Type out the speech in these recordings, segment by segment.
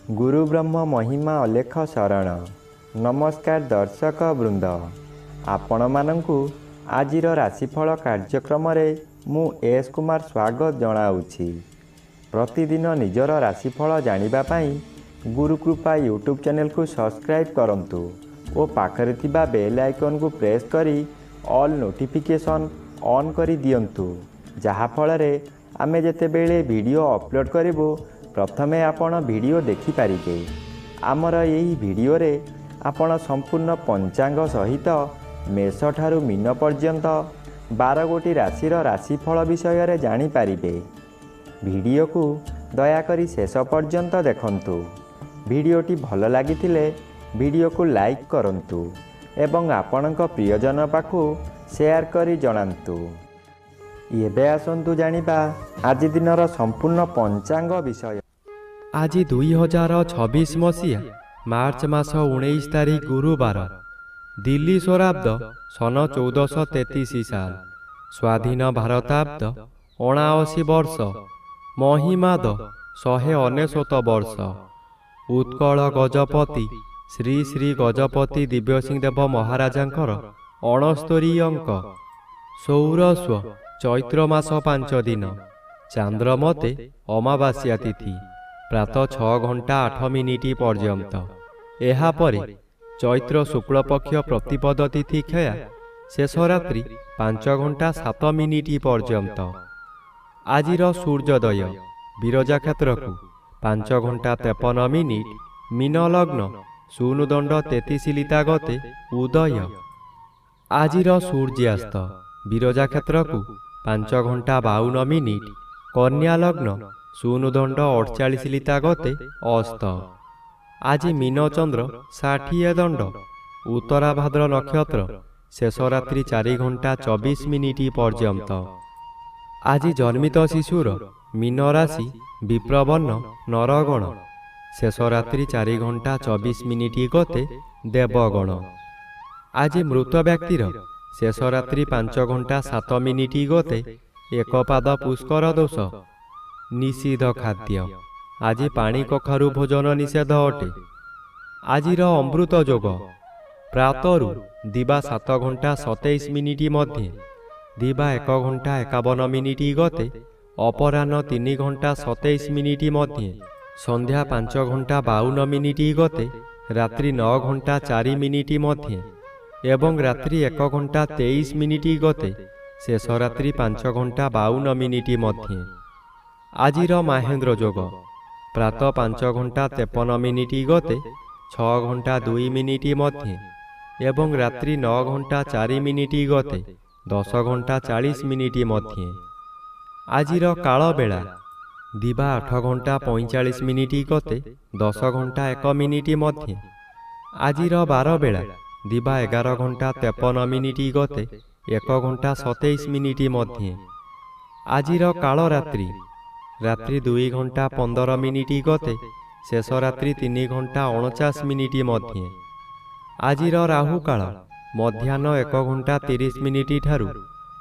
गुरु ब्रह्म महिमा अलेख शरण। नमस्कार दर्शक वृंद, आपण मानंकु आजिर राशिफल कार्यक्रम मु एस कुमार स्वागत जनाऊँगी। प्रतिदिन निजर राशिफल जानिबा पाई गुरुकृपा यूट्यूब चैनल को सब्सक्राइब करंतु और पाखरे थिबा बेल आइकन को प्रेस करी ऑल नोटिफिकेशन ऑन करी दियंतु, जहा फଳରେ आमे जेतेबेले वीडियो अपलोड करिवो प्रथमे आपण वीडियो देखि पारिबे। आमर यही वीडियो रे आपण संपूर्ण पंचांग सहित मेष ठारू मीन पर्यंत 12 गोटी राशिर राशिफल विषय रे जानि पारिबे। वीडियो को दयाकरी शेष पर्यंत देखंतु। वीडियोटी भल लागिथिले वीडियो को लाइक करंतु एवं आपणक प्रियजन पाखु शेयर करी जणांतु। एबे आसंतु जानिबा आज दिनर संपूर्ण पंचांग विषय। आज 2026 मसीहा मार्च मास 19 तारिख गुरुवार, दिल्ली स्वराब्द सन 1433 साल, स्वाधीन भारताब्द 79 वर्ष, महिमाद 199 वर्ष। उत्कल गजपति श्री श्री गजपति दिव्यसिंहदेव महाराजांकर 69 अंक। सौरस्व चैत्र मास 5 दिन, चांद्रमते अमावास्या तिथि प्रातः 6 घंटा 8 मिनिट पर्यंत। एहापरे चैत्र शुक्लपक्ष प्रतिपद तिथि क्षया शेष रात्रि 5 घंटा 7 मिनिट पर्यंत। आजिर सूर्योदय विरजा क्षेत्र को 5 घंटा 53 मिनिट, मीन लग्न शून्यदंड 33 लिता गते उदय। आजिर सूर्यास्त विरजा क्षेत्र को 5 घंटा 52 मिनिट, कन्या लग्न शून्यदंड 48 लिता गते अस्त। आज मीन चंद्र 60 दंड, उत्तरा भाद्र नक्षत्र शेष रात्रि 4 घंटा 24 मिनिट पर्यंत। आज जन्मित शिशुर मीन राशि विप्रवर्ण नरगण, शेष रात्रि 4 घंटा 24 मिनिट गते देवगण। आज मृत व्यक्तिर शेष रात्रि 5 घंटा 7 मिनिट गते एकपाद पुष्कर दोष। निषिद्ध खाद्य आज पानी कखारु भोजन निषेध अटे। आजिर अमृत जोग प्रातरु दिवा 7 घंटा 27 मिनिट मध्य, दिवा 1 घंटा 51 मिनिट गते अपराह्न 3 घंटा 27 मिनिट मध्य, संध्या 5 घंटा 52 मिनिट गते रात्रि 9 घंटा 4 मिनिट मध्य एवं रात्रि 1 घंटा 23 मिनिट गते शेष रात्रि 5 घंटा 52 मिनिट मध्य। आजिर महेन्द्र जोग प्रातः 5 घंटा 53 मिनिट गते 6 घंटा 2 मिनिट मध्य एवं रात्रि 9 घंटा 4 मिनिट गते 10 घंटा 40 मिनिट मध्य। आजिर काल बेला दिवा 8 घंटा 45 मिनिट गते 10 घंटा 1 मिनिट मध्य। आजिर बार बेला दिवा 11 घंटा 53 मिनिट गते 1 घंटा 27 मिनिट मध्य। आजिर काल रात्रि रात्रि 2 घंटा 15 मिनिट गते शेष रात्रि 3 घंटा 49 मिनिट मध्य। आजिर राहु काल मध्याह्न 1 घंटा 30 मिनिट ठारू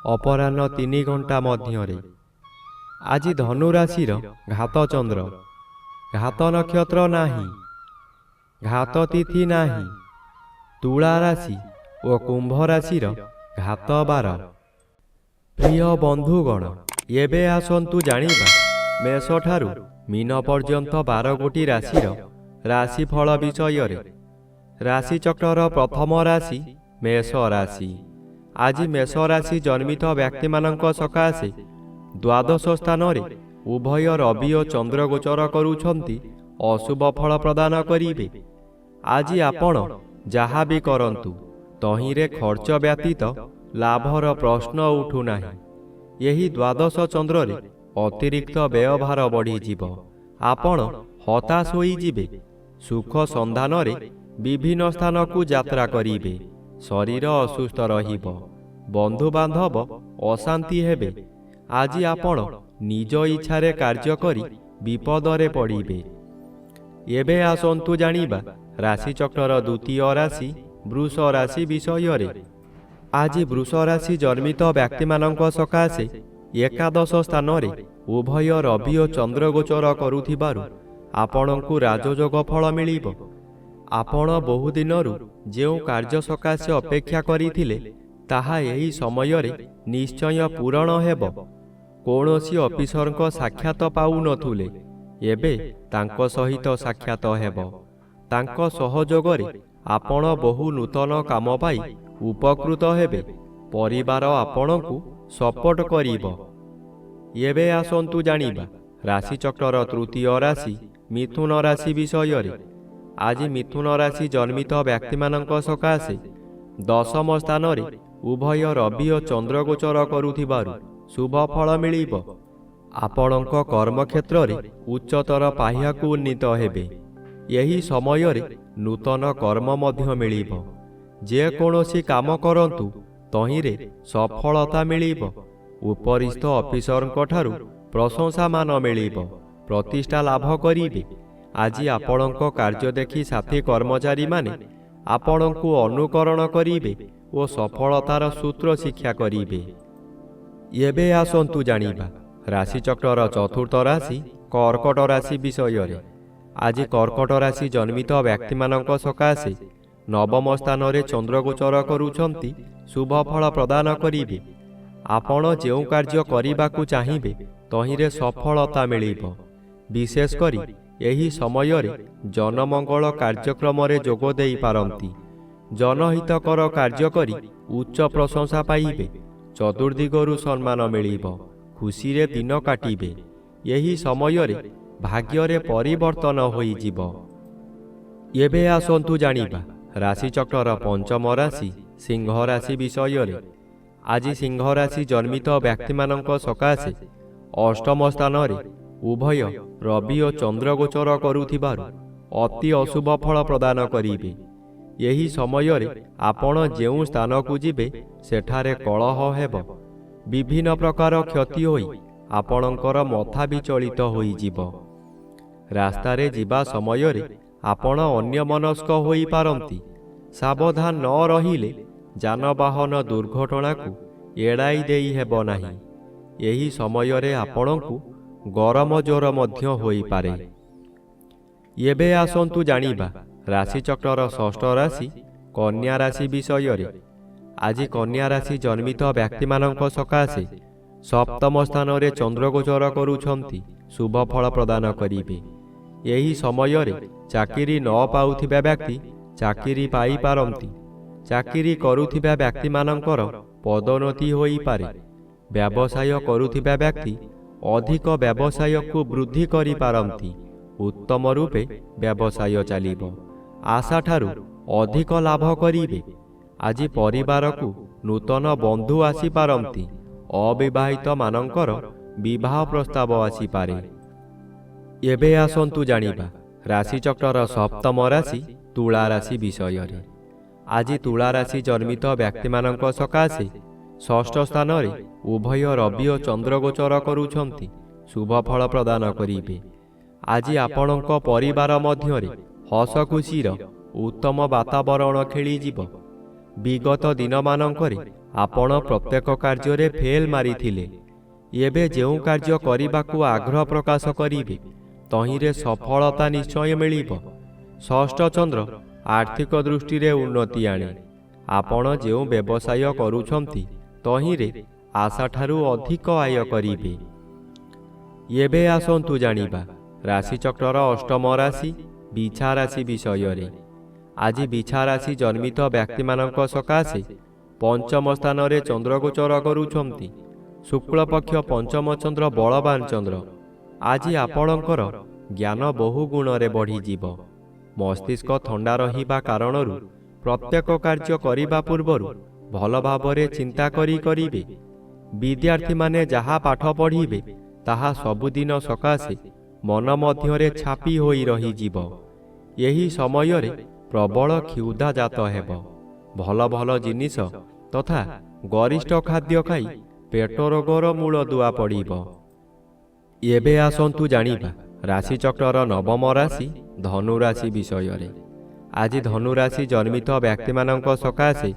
अपराह्न 3 घंटा मध्य। आज धनु राशिर घात चंद्र, घात नक्षत्र नाही, घात तिथि नाही। तुला राशि और कुंभ राशिर घात 12। प्रिय बंधुगण, एबे आसंतु जानिबा मेष ठारू मीन पर्यंत 12 गोटी राशिर राशिफल विषय। राशि चक्र प्रथम राशि मेष राशि। आज मेष राशि जन्मित व्यक्ति मानक सकाशे द्वादश स्थान उभय रवि और चंद्र गोचर करुछंती अशुभ फल प्रदान करिवे। आज आपण जहा भी करंतु तहिरे खर्च व्यतीत लाभर प्रश्न उठू नाही। यही द्वादश चंद्र रे अतिरिक्त व्ययभार बढ़ीजिब। आपण हताश होई जिबे। सुख संधान रे विभिन्न स्थान को यात्रा करिवे। शरीर असुस्थ रहिब। बंधु बांधव अशांति हेबे। आज आपण निज इच्छा रे कार्य करी विपद रे पड़िबे। एबे आसंतु जानिबा राशि चक्र द्वितीय राशि वृष राशि विषय रे। आज वृष राशि जन्मित व्यक्ति मानक सकाशे एकादश स्थान रे उभय रवि और चंद्र गोचर करुथिबारु ଆପଣଙ୍କୁ ରାଜଯୋଗ ଫଳ ମିଳିବ। ଆପଣ ବହୁଦିନରୁ ଯେଉଁ କାର୍ଯ୍ୟ ସକାଶେ ଅପେକ୍ଷା କରିଥିଲେ ତାହା ଏହି ସମୟରେ ନିଶ୍ଚୟ ପୂରଣ ହେବ। କୌଣସି ଅଫିସରଙ୍କ ସାକ୍ଷାତ ପାଉନଥିଲେ, ଏବେ ତାଙ୍କ ସହିତ ସାକ୍ଷାତ ହେବ। ତାଙ୍କ ସହଯୋଗରେ ଆପଣ ବହୁ ନୂତନ କାମ ପାଇ ଉପକୃତ ହେବେ। ପରିବାର ଆପଣଙ୍କୁ ସପୋର୍ଟ କରିବ। ଏବେ ଆସନ୍ତୁ ଜାଣିବା ରାଶିଚକ୍ରର ତୃତୀୟ ରାଶି ମିଥୁନ ରାଶି ବିଷୟରେ। ଆଜି ମିଥୁନ ରାଶି ଜନ୍ମିତ ବ୍ୟକ୍ତିମାନଙ୍କ ସକାଶେ ଦଶମ ସ୍ଥାନରେ ଉଭୟ ରବି ଓ ଚନ୍ଦ୍ର ଗୋଚର କରୁଥିବାରୁ ଶୁଭ ଫଳ ମିଳିବ। ଆପଣଙ୍କ କର୍ମକ୍ଷେତ୍ରରେ ଉଚ୍ଚତର ପାହ୍ୟାକୁ ଉନ୍ନୀତ ହେବେ। ଏହି ସମୟରେ ନୂତନ କର୍ମ ମଧ୍ୟ ମିଳିବ। ଯେକୌଣସି କାମ କରନ୍ତୁ ତହିଁରେ ସଫଳତା ମିଳିବ। ଉପରିସ୍ଥ ଅଫିସରଙ୍କ ଠାରୁ ପ୍ରଶଂସାମାନ ମିଳିବ। ପ୍ରତିଷ୍ଠା ଲାଭ କରିବେ। ଆଜି ଆପଣଙ୍କ କାର୍ଯ୍ୟ ଦେଖି ସାଥୀ କର୍ମଚାରୀମାନେ ଆପଣଙ୍କୁ ଅନୁକରଣ କରିବେ ଓ ସଫଳତାର ସୂତ୍ର ଶିକ୍ଷା କରିବେ। ଏବେ ଆସନ୍ତୁ ଜାଣିବା ରାଶିଚକ୍ରର ଚତୁର୍ଥ ରାଶି କର୍କଟ ରାଶି ବିଷୟରେ। ଆଜି କର୍କଟ ରାଶି ଜନ୍ମିତ ବ୍ୟକ୍ତିମାନଙ୍କ ସକାଶେ ନବମ ସ୍ଥାନରେ ଚନ୍ଦ୍ରଗୋଚର କରୁଛନ୍ତି ଶୁଭ ଫଳ ପ୍ରଦାନ କରିବେ। ଆପଣ ଯେଉଁ କାର୍ଯ୍ୟ କରିବାକୁ ଚାହିଁବେ ତହିଁରେ ସଫଳତା ମିଳିବ। ବିଶେଷ କରି ଏହି ସମୟରେ ଜନମଙ୍ଗଳ କାର୍ଯ୍ୟକ୍ରମରେ ଯୋଗ ଦେଇପାରନ୍ତି। ଜନହିତକର କାର୍ଯ୍ୟ କରି ଉଚ୍ଚ ପ୍ରଶଂସା ପାଇବେ। ଚତୁର୍ଦିଗରୁ ସମ୍ମାନ ମିଳିବ। ଖୁସିରେ ଦିନ କାଟିବେ। ଏହି ସମୟରେ ଭାଗ୍ୟରେ ପରିବର୍ତ୍ତନ ହୋଇଯିବ। ଏବେ ଆସନ୍ତୁ ଜାଣିବା ରାଶିଚକ୍ରର ପଞ୍ଚମ ରାଶି ସିଂହ ରାଶି ବିଷୟରେ। ଆଜି ସିଂହ ରାଶି ଜନ୍ମିତ ବ୍ୟକ୍ତିମାନଙ୍କ ସକାଶେ ଅଷ୍ଟମ ସ୍ଥାନରେ ଉଭୟ ରବି ଓ ଚନ୍ଦ୍ର ଗୋଚର କରୁଥିବାରୁ ଅତି ଅଶୁଭ ଫଳ ପ୍ରଦାନ କରିବେ। ଏହି ସମୟରେ ଆପଣ ଯେଉଁ ସ୍ଥାନକୁ ଯିବେ ସେଠାରେ କଳହ ହେବ। ବିଭିନ୍ନ ପ୍ରକାର କ୍ଷତି ହୋଇ ଆପଣଙ୍କର ମଥା ବିଚଳିତ ହୋଇଯିବ। ରାସ୍ତାରେ ଯିବା ସମୟରେ ଆପଣ ଅନ୍ୟମନସ୍କ ହୋଇପାରନ୍ତି। ସାବଧାନ ନ ରହିଲେ ଯାନବାହନ ଦୁର୍ଘଟଣାକୁ ଏଡ଼ାଇ ଦେଇ ହେବ ନାହିଁ। ଏହି ସମୟରେ ଆପଣଙ୍କୁ ଗରମ ଜ୍ୱର ମଧ୍ୟ ହୋଇପାରେ। ଏବେ ଆସନ୍ତୁ ଜାଣିବା ରାଶିଚକ୍ରର ଷଷ୍ଠ ରାଶି କନ୍ୟା ରାଶି ବିଷୟରେ। ଆଜି କନ୍ୟା ରାଶି ଜନ୍ମିତ ବ୍ୟକ୍ତିମାନଙ୍କ ସକାଶେ ସପ୍ତମ ସ୍ଥାନରେ ଚନ୍ଦ୍ରଗୋଚର କରୁଛନ୍ତି ଶୁଭ ଫଳ ପ୍ରଦାନ କରିବେ। ଏହି ସମୟରେ ଚାକିରି ନ ପାଉଥିବା ବ୍ୟକ୍ତି ଚାକିରି ପାଇପାରନ୍ତି। ଚାକିରି କରୁଥିବା ବ୍ୟକ୍ତିମାନଙ୍କର ପଦୋନ୍ନତି ହୋଇପାରେ। ବ୍ୟବସାୟ କରୁଥିବା ବ୍ୟକ୍ତି ଅଧିକ ବ୍ୟବସାୟକୁ ବୃଦ୍ଧି କରିପାରନ୍ତି। ଉତ୍ତମ ରୂପେ ବ୍ୟବସାୟ ଚାଲିବ। ଆଶାଠାରୁ ଅଧିକ ଲାଭ କରିବେ। ଆଜି ପରିବାରକୁ ନୂତନ ବନ୍ଧୁ ଆସିପାରନ୍ତି। ଅବିବାହିତ ମାନଙ୍କର ବିବାହ ପ୍ରସ୍ତାବ ଆସିପାରେ। ଏବେ ଆସନ୍ତୁ ଜାଣିବା ରାଶିଚକ୍ରର ସପ୍ତମ ରାଶି ତୁଳା ରାଶି ବିଷୟରେ। ଆଜି ତୁଳା ରାଶି ଜନ୍ମିତ ବ୍ୟକ୍ତିମାନଙ୍କ ସକାଶେ ଷଷ୍ଠ ସ୍ଥାନରେ ଉଭୟ ରବି ଓ ଚନ୍ଦ୍ର ଗୋଚର କରୁଛନ୍ତି ଶୁଭ ଫଳ ପ୍ରଦାନ କରିବେ। ଆଜି ଆପଣଙ୍କ ପରିବାର ମଧ୍ୟରେ ହସ ଖୁସିର ଉତ୍ତମ ବାତାବରଣ ଖେଳିଯିବ। ବିଗତ ଦିନମାନଙ୍କରେ ଆପଣ ପ୍ରତ୍ୟେକ କାର୍ଯ୍ୟରେ ଫେଲ୍ ମାରିଥିଲେ। ଏବେ ଯେଉଁ କାର୍ଯ୍ୟ କରିବାକୁ ଆଗ୍ରହ ପ୍ରକାଶ କରିବେ ତହିଁରେ ସଫଳତା ନିଶ୍ଚୟ ମିଳିବ। ଷଷ୍ଠ ଚନ୍ଦ୍ର ଆର୍ଥିକ ଦୃଷ୍ଟିରେ ଉନ୍ନତି ଆଣେ। ଆପଣ ଯେଉଁ ବ୍ୟବସାୟ କରୁଛନ୍ତି ତହିଁରେ ଆଶାଠାରୁ ଅଧିକ ଆୟ କରିବେ। ଏବେ ଆସନ୍ତୁ ଜାଣିବା ରାଶିଚକ୍ରର ଅଷ୍ଟମ ରାଶି ବିଛା ରାଶି ବିଷୟରେ। ଆଜି ବିଛା ରାଶି ଜନ୍ମିତ ବ୍ୟକ୍ତିମାନଙ୍କ ସକାଶେ ପଞ୍ଚମ ସ୍ଥାନରେ ଚନ୍ଦ୍ରଗୋଚର କରୁଛନ୍ତି ଶୁକ୍ଳପକ୍ଷ ପଞ୍ଚମ ଚନ୍ଦ୍ର ବଳବାନ ଚନ୍ଦ୍ର। ଆଜି ଆପଣଙ୍କର ଜ୍ଞାନ ବହୁ ଗୁଣରେ ବଢ଼ିଯିବ। ମସ୍ତିଷ୍କ ଥଣ୍ଡା ରହିବା କାରଣରୁ ପ୍ରତ୍ୟେକ କାର୍ଯ୍ୟ କରିବା ପୂର୍ବରୁ ଭଲ ଭାବରେ ଚିନ୍ତା କରିବେ। ବିଦ୍ୟାର୍ଥୀମାନେ ଯାହା ପାଠ ପଢ଼ିବେ ତାହା ସବୁଦିନ ସକାଶେ ମନ ମଧ୍ୟରେ ଛାପି ହୋଇ ରହିଯିବ। ଏହି ସମୟରେ ପ୍ରବଳ କ୍ଷୁଧା ଜାତ ହେବ। ଭଲ ଭଲ ଜିନିଷ ତଥା ଗରିଷ୍ଠ ଖାଦ୍ୟ ଖାଇ ପେଟ ରୋଗର ମୂଳଦୁଆ ପଡ଼ିବ। ଏବେ ଆସନ୍ତୁ ଜାଣିବା ରାଶିଚକ୍ରର ନବମ ରାଶି ଧନୁ ରାଶି ବିଷୟରେ। ଆଜି ଧନୁ ରାଶି ଜନ୍ମିତ ବ୍ୟକ୍ତିମାନଙ୍କ ସକାଶେ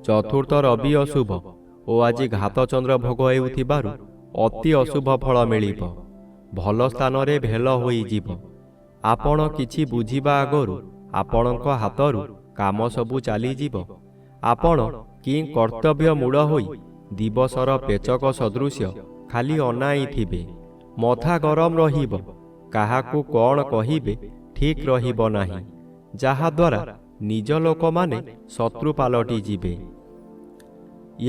ଚତୁର୍ଥ ରବି ଅଶୁଭ ଓ ଆଜି ଘାତଚନ୍ଦ୍ର ଭୋଗ ହେଉଥିବାରୁ ଅତି ଅଶୁଭ ଫଳ ମିଳିବ। ଭଲ ସ୍ଥାନରେ ଭେଲ ହୋଇଯିବ। ଆପଣ କିଛି ବୁଝିବା ଆଗରୁ ଆପଣଙ୍କ ହାତରୁ କାମ ସବୁ ଚାଲିଯିବ। ଆପଣ କି କର୍ତ୍ତବ୍ୟ ମୂଳ ହୋଇ ଦିବସର ପେଚକ ସଦୃଶ୍ୟ ଖାଲି ଅନାଇଥିବେ। ମଥା ଗରମ ରହିବ, କାହାକୁ କ'ଣ କହିବେ ଠିକ୍ ରହିବ ନାହିଁ, ଯାହାଦ୍ୱାରା ନିଜ ଲୋକମାନେ ଶତ୍ରୁ ପାଲଟି ଯିବେ।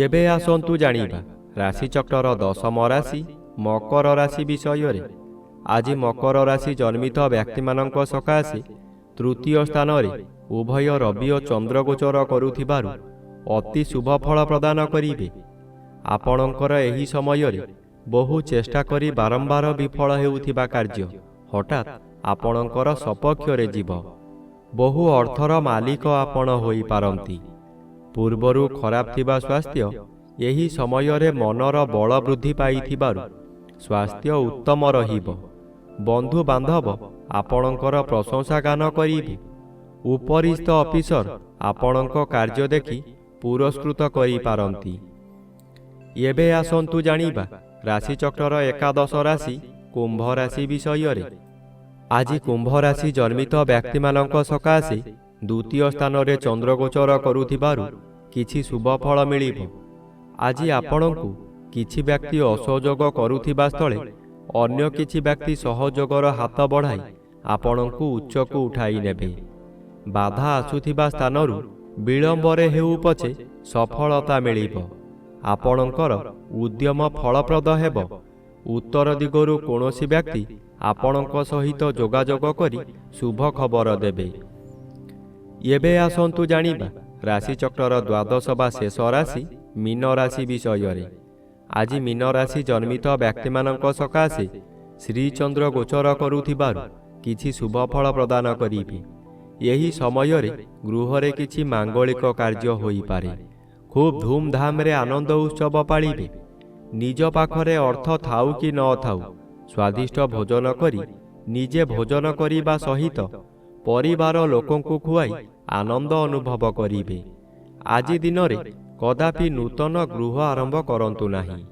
ଏବେ ଆସନ୍ତୁ ଜାଣିବା ରାଶିଚକ୍ରର ଦଶମ ରାଶି ମକର ରାଶି ବିଷୟରେ। ଆଜି ମକର ରାଶି ଜନ୍ମିତ ବ୍ୟକ୍ତିମାନଙ୍କ ସକାଶେ ତୃତୀୟ ସ୍ଥାନରେ ଉଭୟ ରବି ଓ ଚନ୍ଦ୍ର ଗୋଚର କରୁଥିବାରୁ ଅତି ଶୁଭ ଫଳ ପ୍ରଦାନ କରିବେ। ଆପଣଙ୍କର ଏହି ସମୟରେ ବହୁ ଚେଷ୍ଟା କରି ବାରମ୍ବାର ବିଫଳ ହେଉଥିବା କାର୍ଯ୍ୟ ହଠାତ୍ ଆପଣଙ୍କର ସପକ୍ଷରେ ଯିବ। ବହୁ ଅର୍ଥର ମାଲିକ ଆପଣ ହୋଇପାରନ୍ତି। ପୂର୍ବରୁ ଖରାପ ଥିବା ସ୍ୱାସ୍ଥ୍ୟ ଏହି ସମୟରେ ମନର ବଳ ବୃଦ୍ଧି ପାଇଥିବାରୁ ସ୍ୱାସ୍ଥ୍ୟ ଉତ୍ତମ ରହିବ। ବନ୍ଧୁବାନ୍ଧବ ଆପଣଙ୍କର ପ୍ରଶଂସା ଗାନ କରିବେ। ଉପରିସ୍ଥ ଅଫିସର ଆପଣଙ୍କ କାର୍ଯ୍ୟ ଦେଖି ପୁରସ୍କୃତ କରିପାରନ୍ତି। ଏବେ ଆସନ୍ତୁ ଜାଣିବା ରାଶିଚକ୍ରର ଏକାଦଶ ରାଶି କୁମ୍ଭ ରାଶି ବିଷୟରେ। ଆଜି କୁମ୍ଭ ରାଶି ଜନ୍ମିତ ବ୍ୟକ୍ତିମାନଙ୍କ ସକାଶେ ଦ୍ୱିତୀୟ ସ୍ଥାନରେ ଚନ୍ଦ୍ରଗୋଚର କରୁଥିବାରୁ କିଛି ଶୁଭ ଫଳ ମିଳିବ। ଆଜି ଆପଣଙ୍କୁ କିଛି ବ୍ୟକ୍ତି ଅସହଯୋଗ କରୁଥିବା ସ୍ଥଳେ ଅନ୍ୟ କିଛି ବ୍ୟକ୍ତି ସହଯୋଗର ହାତ ବଢ଼ାଇ ଆପଣଙ୍କୁ ଉଚ୍ଚକୁ ଉଠାଇ ନେବେ। ବାଧା ଆସୁଥିବା ସ୍ଥାନରୁ ବିଳମ୍ବରେ ହେଉ ପଛେ ସଫଳତା ମିଳିବ। ଆପଣଙ୍କର ଉଦ୍ୟମ ଫଳପ୍ରଦ ହେବ। ଉତ୍ତର ଦିଗରୁ କୌଣସି ବ୍ୟକ୍ତି ଆପଣଙ୍କ ସହିତ ଯୋଗାଯୋଗ କରି ଶୁଭ ଖବର ଦେବେ। ଏବେ ଆସନ୍ତୁ ଜାଣିବା ରାଶିଚକ୍ରର ଦ୍ୱାଦଶ ବା ଶେଷ ରାଶି ମୀନ ରାଶି ବିଷୟରେ। ଆଜି ମୀନ ରାଶି ଜନ୍ମିତ ବ୍ୟକ୍ତିମାନଙ୍କ ସକାଶେ ଶ୍ରୀଚନ୍ଦ୍ର ଗୋଚର କରୁଥିବାରୁ କିଛି ଶୁଭ ଫଳ ପ୍ରଦାନ କରିବେ। ଏହି ସମୟରେ ଗୃହରେ କିଛି ମାଙ୍ଗଳିକ କାର୍ଯ୍ୟ ହୋଇପାରେ। ଖୁବ୍ ଧୁମ୍ଧାମ୍ରେ ଆନନ୍ଦ ଉତ୍ସବ ପାଳିବେ। ନିଜ ପାଖରେ ଅର୍ଥ ଥାଉ କି ନଥାଉ ସ୍ୱାଦିଷ୍ଟ ଭୋଜନ କରି ନିଜେ ଭୋଜନ କରିବା ସହିତ ପରିବାର ଲୋକଙ୍କୁ ଖୁଆଇ ଆନନ୍ଦ ଅନୁଭବ କରିବେ। ଆଜି ଦିନରେ କଦାପି ନୂତନ ଗୃହ ଆରମ୍ଭ କରନ୍ତୁ ନାହିଁ।